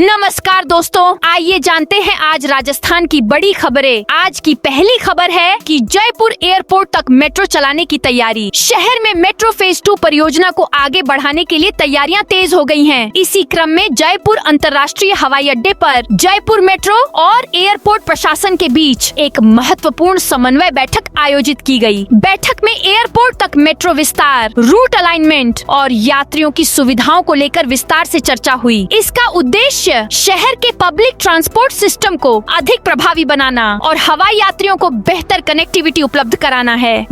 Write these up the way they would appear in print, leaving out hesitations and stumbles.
नमस्कार दोस्तों, आइए जानते हैं आज राजस्थान की बड़ी खबरें। आज की पहली खबर है कि जयपुर एयरपोर्ट तक मेट्रो चलाने की तैयारी। शहर में मेट्रो फेज 2 परियोजना को आगे बढ़ाने के लिए तैयारियां तेज हो गई हैं। इसी क्रम में जयपुर अंतर्राष्ट्रीय हवाई अड्डे पर जयपुर मेट्रो और एयरपोर्ट प्रशासन के बीच एक महत्वपूर्ण समन्वय बैठक आयोजित की गई। बैठक में एयरपोर्ट तक मेट्रो विस्तार, रूट अलाइनमेंट और यात्रियों की सुविधाओं को लेकर विस्तार से चर्चा हुई। इसका उद्देश्य शहर के पब्लिक ट्रांसपोर्ट सिस्टम को अधिक प्रभावी बनाना और हवाई यात्रियों को बेहतर कनेक्टिविटी उपलब्ध कराना है।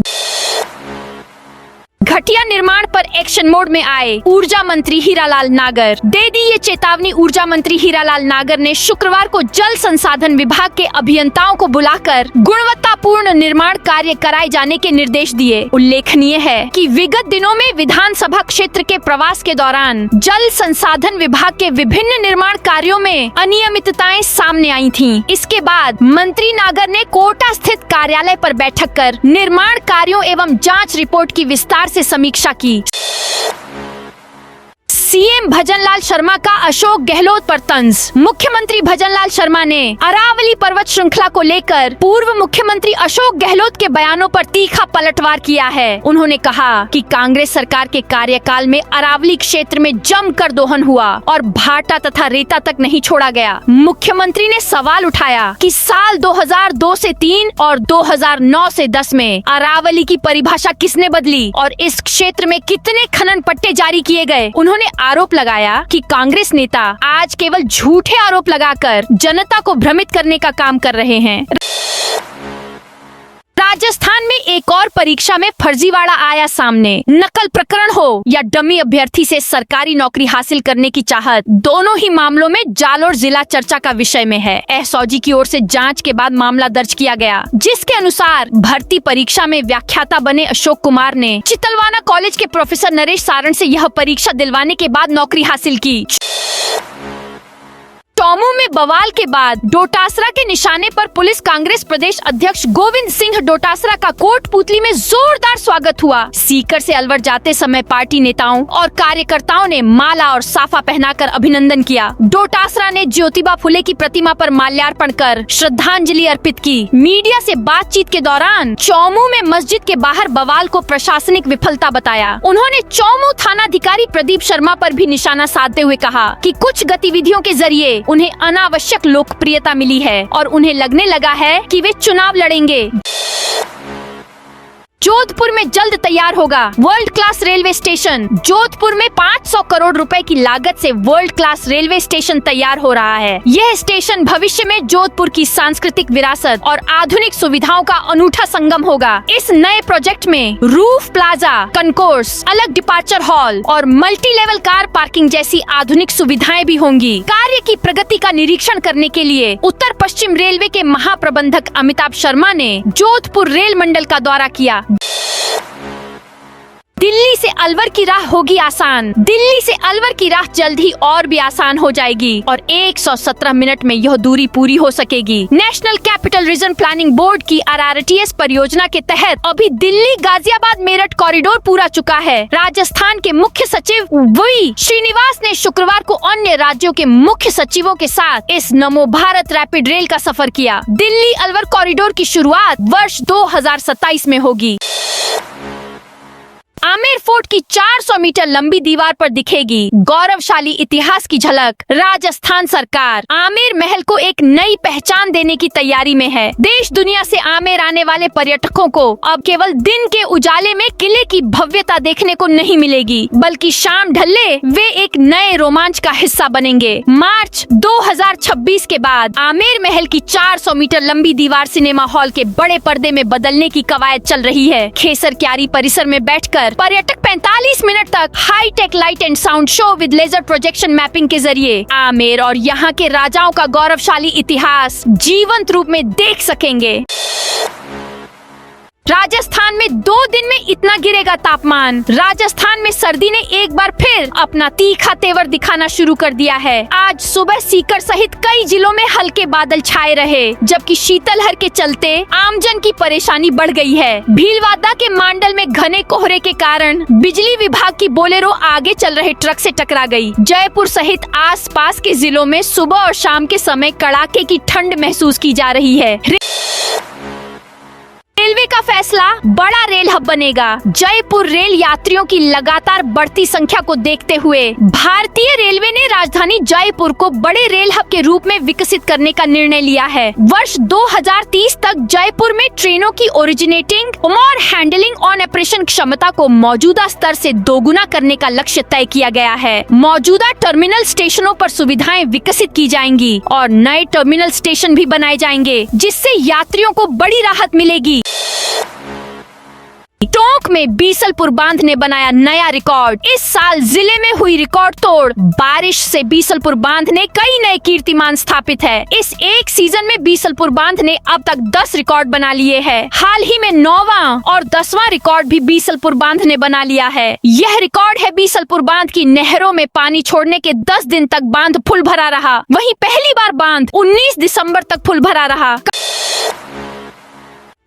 घटिया निर्माण पर एक्शन मोड में आए ऊर्जा मंत्री हीरालाल नागर। दे दी ये चेतावनी ऊर्जा मंत्री हीरालाल नागर ने शुक्रवार को जल संसाधन विभाग के अभियंताओं को बुलाकर गुणवत्तापूर्ण निर्माण कार्य कराए जाने के निर्देश दिए। उल्लेखनीय है कि विगत दिनों में विधानसभा क्षेत्र के प्रवास के दौरान जल संसाधन विभाग के विभिन्न निर्माण कार्यों में अनियमितताएं सामने आई थीं। इसके बाद मंत्री नागर ने कोटा स्थित कार्यालय पर बैठक कर निर्माण कार्यों एवं जाँच रिपोर्ट की विस्तार से समीक्षा की। सीएम भजनलाल शर्मा का अशोक गहलोत पर तंज। मुख्यमंत्री भजनलाल शर्मा ने अरावली पर्वत श्रृंखला को लेकर पूर्व मुख्यमंत्री अशोक गहलोत के बयानों पर तीखा पलटवार किया है। उन्होंने कहा कि कांग्रेस सरकार के कार्यकाल में अरावली क्षेत्र में जमकर दोहन हुआ और भाटा तथा रेता तक नहीं छोड़ा गया। मुख्यमंत्री ने सवाल उठाया कि साल 2002 से 3 और 2009 से 10 में अरावली की परिभाषा किसने बदली और इस क्षेत्र में कितने खनन पट्टे जारी किए गए। उन्होंने आरोप लगाया कि कांग्रेस नेता आज केवल झूठे आरोप लगाकर जनता को भ्रमित करने का काम कर रहे हैं। राजस्थान में एक और परीक्षा में फर्जीवाड़ा आया सामने। नकल प्रकरण हो या डमी अभ्यर्थी से सरकारी नौकरी हासिल करने की चाहत, दोनों ही मामलों में जालोर जिला चर्चा का विषय में है। एसओजी की ओर से जांच के बाद मामला दर्ज किया गया, जिसके अनुसार भर्ती परीक्षा में व्याख्याता बने अशोक कुमार ने चितलवाना कॉलेज के प्रोफेसर नरेश सारण से यह परीक्षा दिलवाने के बाद नौकरी हासिल की। टोमू में बवाल के बाद डोटासरा के निशाने पर पुलिस कांग्रेस प्रदेश अध्यक्ष गोविंद सिंह डोटासरा का कोटपुतली में जोरदार स्वागत हुआ। सीकर से अलवर जाते समय पार्टी नेताओं और कार्यकर्ताओं ने माला और साफा पहनाकर अभिनंदन किया। डोटासरा ने ज्योतिबा फुले की प्रतिमा पर माल्यार्पण कर श्रद्धांजलि अर्पित की। मीडिया से बातचीत के दौरान चौमू में मस्जिद के बाहर बवाल को प्रशासनिक विफलता बताया। उन्होंने चौमू थानाधिकारी प्रदीप शर्मा पर भी निशाना साधते हुए कहा कि कुछ गतिविधियों के जरिए उन्हें अनावश्यक लोकप्रियता मिली है और उन्हें लगने लगा है कि वे चुनाव लड़ेंगे। जोधपुर में जल्द तैयार होगा world class railway station. Jodhpur में 500 करोड़ रुपए की लागत से वर्ल्ड क्लास रेलवे स्टेशन तैयार हो रहा है। यह स्टेशन भविष्य में जोधपुर की सांस्कृतिक विरासत और आधुनिक सुविधाओं का अनूठा संगम होगा। इस नए प्रोजेक्ट में रूफ प्लाजा, कंकोर्स, अलग डिपार्चर हॉल और मल्टी लेवल कार पार्किंग जैसी आधुनिक सुविधाएं भी होंगी। कार्य की प्रगति का निरीक्षण करने के लिए उत्तर पश्चिम रेलवे के महाप्रबंधक अमिताभ शर्मा ने जोधपुर रेल मंडल का दौरा किया। दिल्ली से अलवर की राह होगी आसान। दिल्ली से अलवर की राह जल्द ही और भी आसान हो जाएगी और 117 मिनट में यह दूरी पूरी हो सकेगी। National capital region planning board की RRTS परियोजना के तहत अभी दिल्ली गाजियाबाद मेरठ कॉरिडोर पूरा चुका है। राजस्थान के मुख्य सचिव वी श्रीनिवास ने शुक्रवार को अन्य राज्यों के मुख्य सचिवों के साथ इस नमो भारत रैपिड रेल का सफर किया। दिल्ली अलवर कॉरिडोर की शुरुआत वर्ष 2027 में होगी। आमेर फोर्ट की 400 मीटर लंबी दीवार पर दिखेगी गौरवशाली इतिहास की झलक। राजस्थान सरकार आमेर महल को एक नई पहचान देने की तैयारी में है। देश दुनिया से आमेर आने वाले पर्यटकों को अब केवल दिन के उजाले में किले की भव्यता देखने को नहीं मिलेगी, बल्कि शाम ढलने वे एक नए रोमांच का हिस्सा बनेंगे। मार्च 2026 के बाद आमेर महल की 400 मीटर लंबी दीवार सिनेमा हॉल के बड़े पर्दे में बदलने की कवायद चल रही है। खेसर क्यारी परिसर में बैठकर पर्यटक 45 मिनट तक high tech light and sound show with laser projection mapping के जरिए आमेर और यहाँ के राजाओं का गौरवशाली इतिहास जीवंत रूप में देख सकेंगे। राजस्थान में 2 दिन में इतना गिरेगा तापमान। राजस्थान में सर्दी ने एक बार फिर अपना तीखा तेवर दिखाना शुरू कर दिया है। आज सुबह सीकर सहित कई जिलों में हल्के बादल छाए रहे, जबकि शीतलहर के चलते आमजन की परेशानी बढ़ गई है। भीलवाड़ा के मांडल में घने कोहरे के कारण बिजली विभाग की बोलेरो आगे चल रहे ट्रक से टकरा गई। जयपुर सहित आसपास के जिलों में सुबह और शाम के समय कड़ाके की ठंड महसूस की जा रही है। रेलवे का फैसला, बड़ा रेल हब बनेगा। जयपुर रेल यात्रियों की लगातार बढ़ती संख्या को देखते हुए भारतीय रेलवे ने राजधानी जयपुर को बड़े रेल हब के रूप में विकसित करने का निर्णय लिया है। वर्ष 2030 तक जयपुर में ट्रेनों की ओरिजिनेटिंग और हैंडलिंग ऑन ऑपरेशन क्षमता को मौजूदा स्तर से दोगुना करने का लक्ष्य तय किया गया है। मौजूदा टर्मिनल स्टेशनों पर सुविधाएं विकसित की जाएंगी और नए टर्मिनल स्टेशन भी बनाए जाएंगे, जिससे यात्रियों को बड़ी राहत मिलेगी। टोंक में बीसलपुर बांध ने बनाया नया रिकॉर्ड। इस साल जिले में हुई रिकॉर्ड तोड़ बारिश से बीसलपुर बांध ने कई नए कीर्तिमान स्थापित है। इस एक सीजन में बीसलपुर बांध ने अब तक 10 रिकॉर्ड बना लिए हैं। हाल ही में 9वां और 10वां रिकॉर्ड भी बीसलपुर बांध ने बना लिया है। यह रिकॉर्ड है बीसलपुर बांध की नहरों में पानी छोड़ने के 10 दिन तक बांध फुल भरा रहा। वहीं पहली बार बांध 19 दिसंबर तक फुल भरा रहा।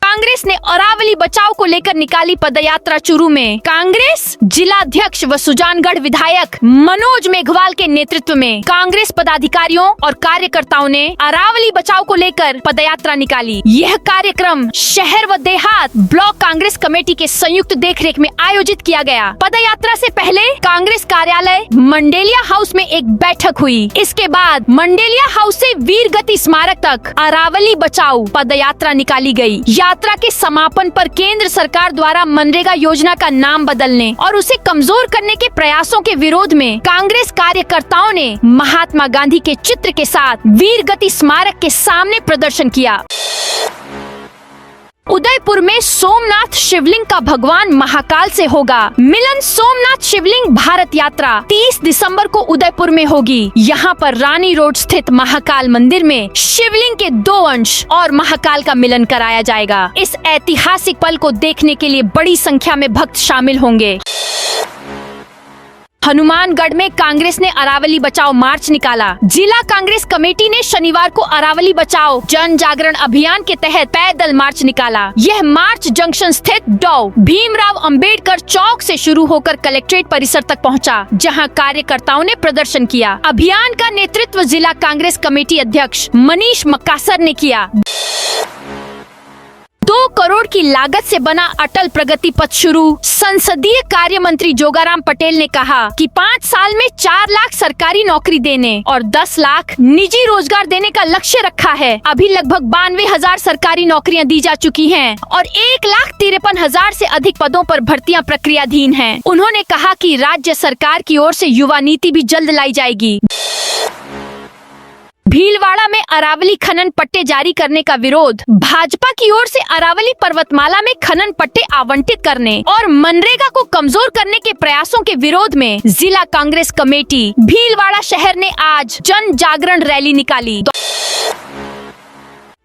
कांग्रेस ने अरावली बचाओ को लेकर निकाली पदयात्रा चुरू में। कांग्रेस जिलाध्यक्ष व सुजानगढ़ विधायक मनोज मेघवाल के नेतृत्व में कांग्रेस पदाधिकारियों और कार्यकर्ताओं ने अरावली बचाओ को लेकर पदयात्रा निकाली। यह कार्यक्रम शहर व देहात ब्लॉक कांग्रेस कमेटी के संयुक्त देखरेख में आयोजित किया गया। पदयात्रा से पहले कांग्रेस कार्यालय मंडेलिया हाउस में एक बैठक हुई। इसके बाद मंडेलिया हाउस से वीर गति स्मारक तक अरावली बचाओ पदयात्रा निकाली गई। यात्रा के समापन पर केंद्र सरकार द्वारा मनरेगा योजना का नाम बदलने और उसे कमजोर करने के प्रयासों के विरोध में कांग्रेस कार्यकर्ताओं ने महात्मा गांधी के चित्र के साथ वीर गति स्मारक के सामने प्रदर्शन किया। उदयपुर में सोमनाथ शिवलिंग का भगवान महाकाल से होगा मिलन। सोमनाथ शिवलिंग भारत यात्रा 30 दिसंबर को उदयपुर में होगी। यहाँ पर रानी रोड स्थित महाकाल मंदिर में शिवलिंग के 2 अंश और महाकाल का मिलन कराया जाएगा। इस ऐतिहासिक पल को देखने के लिए बड़ी संख्या में भक्त शामिल होंगे। हनुमानगढ़ में कांग्रेस ने अरावली बचाओ मार्च निकाला। जिला कांग्रेस कमेटी ने शनिवार को अरावली बचाओ जन जागरण अभियान के तहत पैदल मार्च निकाला। यह मार्च जंक्शन स्थित डॉ. भीमराव अंबेडकर चौक से शुरू होकर कलेक्ट्रेट परिसर तक पहुंचा, जहां कार्यकर्ताओं ने प्रदर्शन किया। अभियान का नेतृत्व जिला कांग्रेस कमेटी अध्यक्ष मनीष मक्कासर ने किया। 2 करोड़ की लागत से बना अटल प्रगति पथ शुरू। संसदीय कार्य मंत्री जोगाराम पटेल ने कहा कि 5 साल में 4 लाख सरकारी नौकरी देने और 10 लाख निजी रोजगार देने का लक्ष्य रखा है। अभी लगभग 92,000 सरकारी नौकरियां दी जा चुकी हैं और 1,53,000 से अधिक पदों पर भर्तियां प्रक्रियाधीन हैं। उन्होंने कहा कि राज्य सरकार की ओर से युवा नीति भी जल्द लाई जाएगी। भीलवाड़ा में अरावली खनन पट्टे जारी करने का विरोध। भाजपा की ओर से अरावली पर्वतमाला में खनन पट्टे आवंटित करने और मनरेगा को कमजोर करने के प्रयासों के विरोध में जिला कांग्रेस कमेटी भीलवाड़ा शहर ने आज जन जागरण रैली निकाली।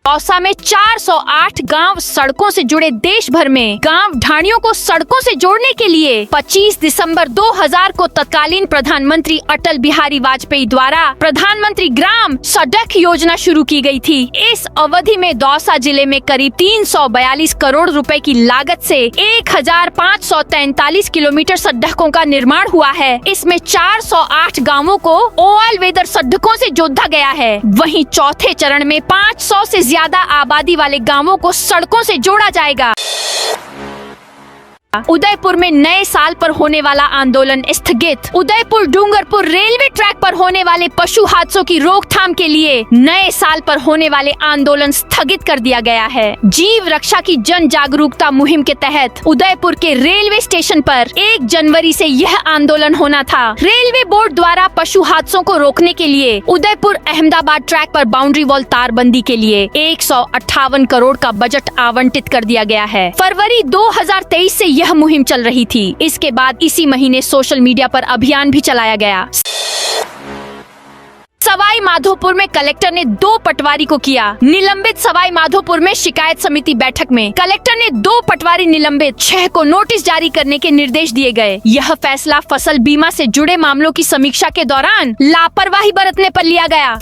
दौसा में 408 गांव सड़कों से जुड़े। देश भर में गांव ढाणियों को सड़कों से जोड़ने के लिए 25 दिसंबर 2000 को तत्कालीन प्रधानमंत्री अटल बिहारी वाजपेयी द्वारा प्रधानमंत्री ग्राम सड़क योजना शुरू की गई थी। इस अवधि में दौसा जिले में करीब 342 करोड़ रुपए की लागत से 1543 किलोमीटर सड़कों का निर्माण हुआ है। इसमें 408 गाँवों को ऑल वेदर सड़कों से जोड़ा गया है। वहीं चौथे चरण में 500 से ज्यादा आबादी वाले गांवों को सड़कों से जोड़ा जाएगा। उदयपुर में नए साल पर होने वाला आंदोलन स्थगित। उदयपुर डूंगरपुर रेलवे ट्रैक पर होने वाले पशु हादसों की रोकथाम के लिए नए साल पर होने वाले आंदोलन स्थगित कर दिया गया है। जीव रक्षा की जन जागरूकता मुहिम के तहत उदयपुर के रेलवे स्टेशन पर 1 जनवरी से यह आंदोलन होना था। रेलवे बोर्ड द्वारा पशु हादसों को रोकने के लिए उदयपुर अहमदाबाद ट्रैक पर बाउंड्री वॉल तारबंदी के लिए 158 करोड़ का बजट आवंटित कर दिया गया है। फरवरी 2023 से यह मुहिम चल रही थी। इसके बाद इसी महीने सोशल मीडिया पर अभियान भी चलाया गया। सवाई माधोपुर में कलेक्टर ने 2 पटवारी को किया निलंबित। सवाई माधोपुर में शिकायत समिति बैठक में कलेक्टर ने 2 पटवारी निलंबित, 6 को नोटिस जारी करने के निर्देश दिए गए। यह फैसला फसल बीमा से जुड़े मामलों की समीक्षा के दौरान लापरवाही बरतने पर लिया गया।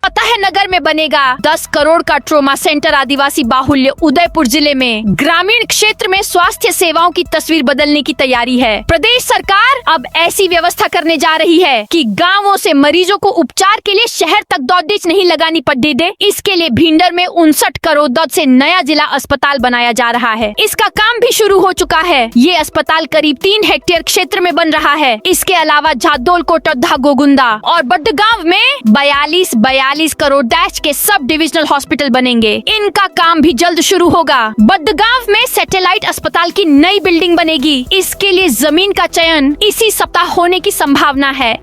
फतेह नगर में बनेगा 10 करोड़ का ट्रोमा सेंटर। आदिवासी बाहुल्य उदयपुर जिले में ग्रामीण क्षेत्र में स्वास्थ्य सेवाओं की तस्वीर बदलने की तैयारी है। प्रदेश सरकार अब ऐसी व्यवस्था करने जा रही है कि गांवों से मरीजों को उपचार के लिए शहर तक दौड़ीच नहीं लगानी पड़ने दे। इसके लिए भिंडर में 59 करोड़ से नया जिला अस्पताल बनाया जा रहा है। इसका काम भी शुरू हो चुका है। ये अस्पताल करीब 3 हेक्टेयर क्षेत्र में बन रहा है। इसके अलावा झादोल, कोटद्धा, गोगुंदा और बड़गांव में 42 करोड़ डैश के सब डिविजनल हॉस्पिटल बनेंगे। इनका काम भी जल्द शुरू होगा। बड़गांव में सैटेलाइट अस्पताल की नई बिल्डिंग बनेगी। इसके लिए जमीन का चयन इसी सप्ताह होने की संभावना है।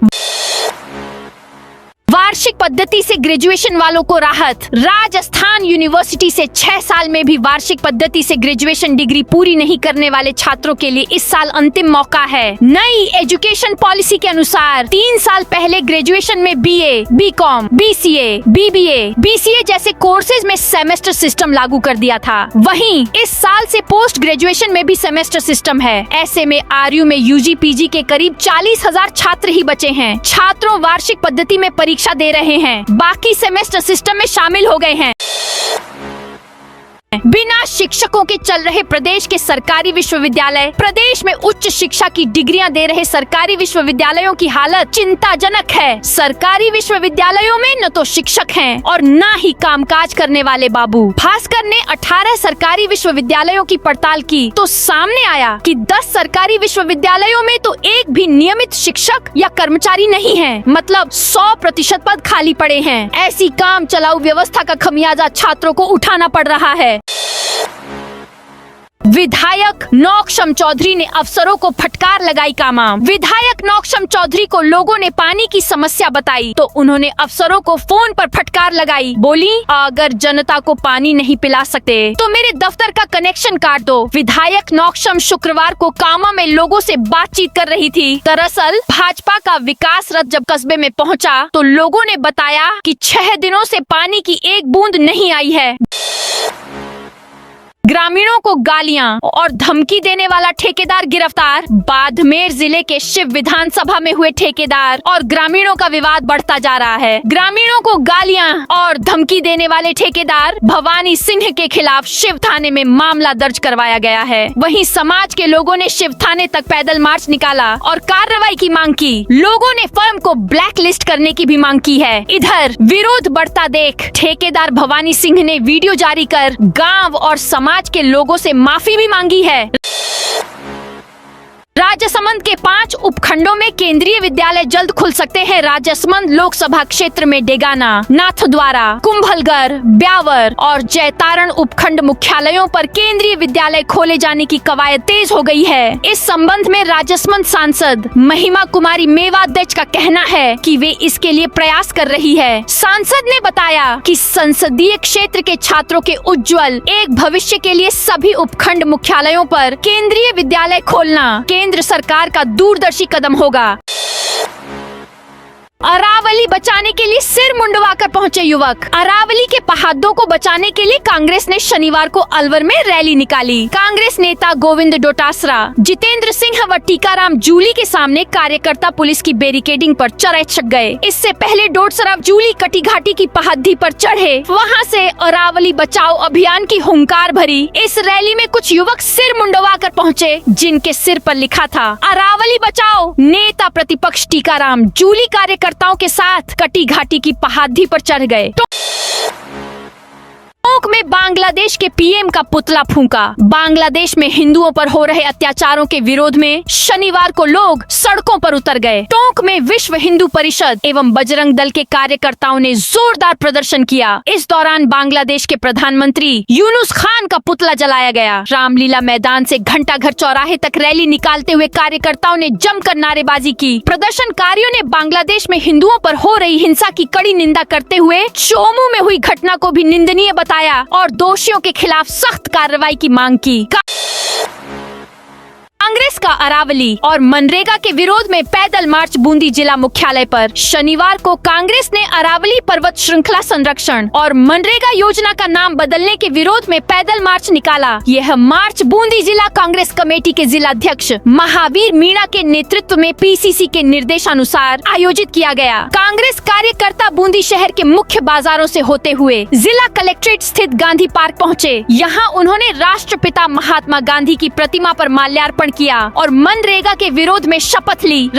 वार्षिक पद्धति से ग्रेजुएशन वालों को राहत। राजस्थान यूनिवर्सिटी से 6 साल में भी वार्षिक पद्धति से ग्रेजुएशन डिग्री पूरी नहीं करने वाले छात्रों के लिए इस साल अंतिम मौका है। नई एजुकेशन पॉलिसी के अनुसार 3 साल पहले ग्रेजुएशन में BA, BCom, BCA, BBA, BCA जैसे कोर्सेज में सेमेस्टर सिस्टम लागू कर दिया था। वहीं इस साल से पोस्ट ग्रेजुएशन में भी सेमेस्टर सिस्टम है। ऐसे में आरयू में यूजी, पीजी के करीब 40,000 छात्र ही बचे हैं। छात्रों वार्षिक पद्धति में परीक्षा दे रहे हैं, बाकी सेमेस्टर सिस्टम में शामिल हो गए हैं। बिना शिक्षकों के चल रहे प्रदेश के सरकारी विश्वविद्यालय। प्रदेश में उच्च शिक्षा की डिग्रियां दे रहे सरकारी विश्वविद्यालयों की हालत चिंताजनक है। सरकारी विश्वविद्यालयों में न तो शिक्षक हैं और न ही कामकाज करने वाले बाबू। भास्कर ने 18 सरकारी विश्वविद्यालयों की पड़ताल की तो सामने आया कि 10 सरकारी विश्वविद्यालयों में तो एक भी नियमित शिक्षक या कर्मचारी नहीं है। मतलब 100% पद खाली पड़े हैं। ऐसी काम चलाऊ व्यवस्था का खमियाजा छात्रों को उठाना पड़ रहा है। विधायक नौक्षम चौधरी ने अफसरों को फटकार लगाई कामा। विधायक नौक्षम चौधरी को लोगों ने पानी की समस्या बताई तो उन्होंने अफसरों को फोन पर फटकार लगाई। बोली, अगर जनता को पानी नहीं पिला सकते तो मेरे दफ्तर का कनेक्शन काट दो। विधायक नौक्षम शुक्रवार को कामा में लोगों से बातचीत कर रही थी। दरअसल भाजपा का विकास रथ जब कस्बे में पहुंचा तो लोगों ने बताया कि 6 दिनों से पानी की एक बूंद नहीं आई है। ग्रामीणों को गालियां और धमकी देने वाला ठेकेदार गिरफ्तार। बाड़मेर जिले के शिव विधानसभा में हुए ठेकेदार और ग्रामीणों का विवाद बढ़ता जा रहा है। ग्रामीणों को गालियां और धमकी देने वाले ठेकेदार भवानी सिंह के खिलाफ शिव थाने में मामला दर्ज करवाया गया है। वहीं समाज के लोगों ने शिव थाने तक पैदल मार्च निकाला और कार्रवाई की मांग की। लोगों ने फर्म को ब्लैक लिस्ट करने की भी मांग की है। इधर विरोध बढ़ता देख ठेकेदार भवानी सिंह ने वीडियो जारी कर गांव और समाज के लोगों से माफी भी मांगी है। राजसमंद के 5 उपखंडों में केंद्रीय विद्यालय जल्द खुल सकते हैं। राजसमंद लोकसभा क्षेत्र में डेगाना, नाथद्वारा, कुंभलगढ़, ब्यावर और जैतारण उपखंड मुख्यालयों पर केंद्रीय विद्यालय खोले जाने की कवायद तेज हो गई है। इस संबंध में राजसमंद सांसद महिमा कुमारी मेवाध्यक्ष का कहना है कि वे इसके लिए प्रयास कर रही है। सांसद ने बताया कि संसदीय क्षेत्र के छात्रों के उज्जवल एक भविष्य के लिए सभी उपखंड मुख्यालयों पर केंद्रीय विद्यालय खोलना केंद्र सरकार का दूरदर्शी कदम होगा। अरावली बचाने के लिए सिर मुंडवाकर पहुंचे युवक। अरावली के पहाड़ों को बचाने के लिए कांग्रेस ने शनिवार को अलवर में रैली निकाली। कांग्रेस नेता गोविंद डोटासरा, जितेंद्र सिंह व टीकाराम जूली के सामने कार्यकर्ता पुलिस की बैरिकेडिंग पर चढ़ गए। इससे पहले डोटासरा जूली कटी घाटी की पहाड़ी पर चढ़े। वहां से अरावली बचाओ अभियान की हुंकार भरी। इस रैली में कुछ युवक सिर मुंडवाकर पहुँचे जिनके सिर पर लिखा था अरावली बचाओ। नेता प्रतिपक्ष टीकाराम जूली कार्यकर्ताओं के साथ कटी घाटी की पहाड़ी पर चढ़ गए। टोंक में बांग्लादेश के पीएम का पुतला फूंका। बांग्लादेश में हिंदुओं पर हो रहे अत्याचारों के विरोध में शनिवार को लोग सड़कों पर उतर गए। टोंक में विश्व हिंदू परिषद एवं बजरंग दल के कार्यकर्ताओं ने जोरदार प्रदर्शन किया। इस दौरान बांग्लादेश के प्रधानमंत्री यूनुस खान का पुतला जलाया गया। रामलीला मैदान से घंटाघर चौराहे तक रैली निकालते हुए कार्यकर्ताओं ने जमकर नारेबाजी की। प्रदर्शनकारियों ने बांग्लादेश में हिंदुओं पर हो रही हिंसा की कड़ी निंदा करते हुए चोमू में हुई घटना को भी निंदनीय बताया और दोषियों के खिलाफ सख्त कार्रवाई की मांग की। कांग्रेस का अरावली और मनरेगा के विरोध में पैदल मार्च बूंदी जिला मुख्यालय पर। शनिवार को कांग्रेस ने अरावली पर्वत श्रृंखला संरक्षण और मनरेगा योजना का नाम बदलने के विरोध में पैदल मार्च निकाला। यह मार्च बूंदी जिला कांग्रेस कमेटी के जिलाध्यक्ष महावीर मीणा के नेतृत्व में पीसीसी के निर्देशानुसार आयोजित किया गया। कांग्रेस कार्यकर्ता बूंदी शहर के मुख्य बाजारों से होते हुए जिला कलेक्ट्रेट स्थित गांधी पार्क पहुंचे। यहां उन्होंने राष्ट्रपिता महात्मा गांधी की प्रतिमा पर माल्यार्पण किया और मनरेगा के विरोध में शपथ ली।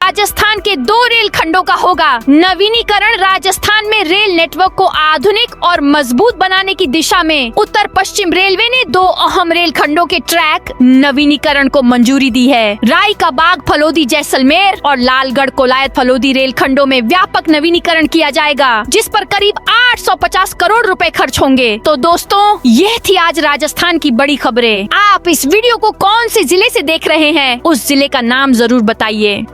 राजस्थान के 2 रेल खंडों का होगा नवीनीकरण। राजस्थान में रेल नेटवर्क को आधुनिक और मजबूत बनाने की दिशा में उत्तर पश्चिम रेलवे ने 2 अहम रेल खंडों के ट्रैक नवीनीकरण को मंजूरी दी है। राई का बाग फलोदी जैसलमेर और लालगढ़ कोलायत फलोदी रेल खंडों में व्यापक नवीनीकरण किया जाएगा, जिस पर करीब 850 करोड़ रुपए खर्च होंगे। तो दोस्तों, यह थी आज राजस्थान की बड़ी खबरें। आप इस वीडियो को कौन से जिले से देख रहे हैं, उस जिले का नाम जरूर बताइए।